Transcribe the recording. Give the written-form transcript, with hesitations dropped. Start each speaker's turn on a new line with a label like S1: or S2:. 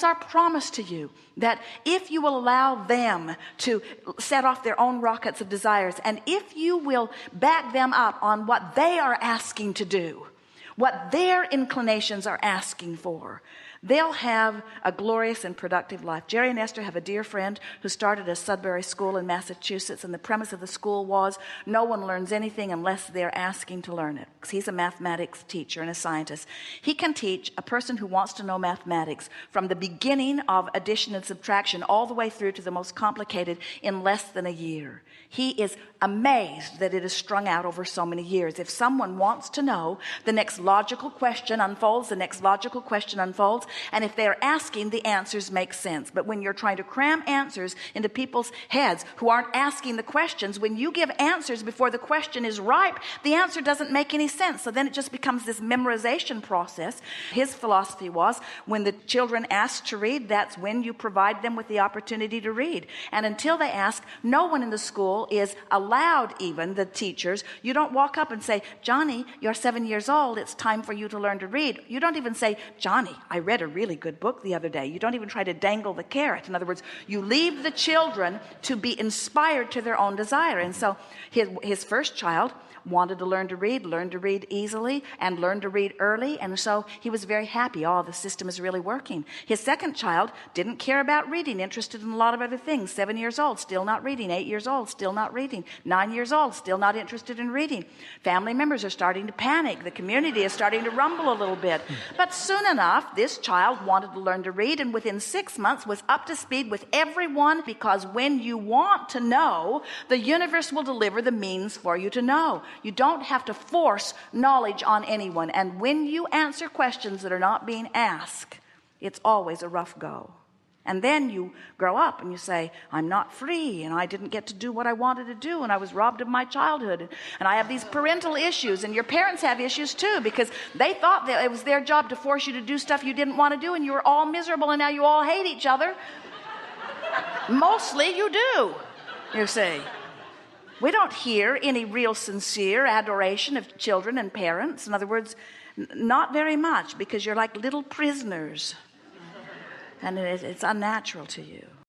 S1: it's our promise to you that if you will allow them to set off their own rockets of desires, and if you will back them up on what they are asking to do, what their inclinations are asking for, they'll have a glorious and productive life. Jerry and Esther have a dear friend who started a Sudbury school in Massachusetts, and the premise of the school was no one learns anything unless they're asking to learn it. Because he's a mathematics teacher and a scientist. He can teach a person who wants to know mathematics from the beginning of addition and subtraction all the way through to the most complicated in less than a year. He is amazed that it is strung out over so many years. If someone wants to know, the next logical question unfolds, the next logical question unfolds, and if they're asking, the answers make sense. But when you're trying to cram answers into people's heads who aren't asking the questions, when you give answers before the question is ripe, the answer doesn't make any sense. So then it just becomes this memorization process. His philosophy was, when the children ask to read, that's when you provide them with the opportunity to read. And until they ask, no one in the school is allowed, even the teachers. You don't walk up and say, Johnny, you're 7 years old. It's time for you to learn to read. You don't even say, Johnny, I read a really good book the other day. You don't even try to dangle the carrot. In other words, you leave the children to be inspired to their own desire. And so his first child wanted to learn to read easily, and learn to read early. And so he was very happy. Oh, the system is really working. His second child didn't care about reading, interested in a lot of other things. 7 years old, still not reading. 8 years old, still not reading. 9 years old, still not interested in reading. Family members are starting to panic. The community is starting to rumble a little bit. But soon enough, this child wanted to learn to read, and within 6 months was up to speed with everyone, because when you want to know, the universe will deliver the means for you to know. You don't have to force knowledge on anyone. And when you answer questions that are not being asked, it's always a rough go. And then you grow up and you say, I'm not free, and I didn't get to do what I wanted to do, and I was robbed of my childhood, and I have these parental issues. And your parents have issues too, because they thought that it was their job to force you to do stuff you didn't want to do, and you were all miserable, and now you all hate each other. Mostly you do, you see. We don't hear any real sincere adoration of children and parents. In other words, not very much, because you're like little prisoners, and it's unnatural to you.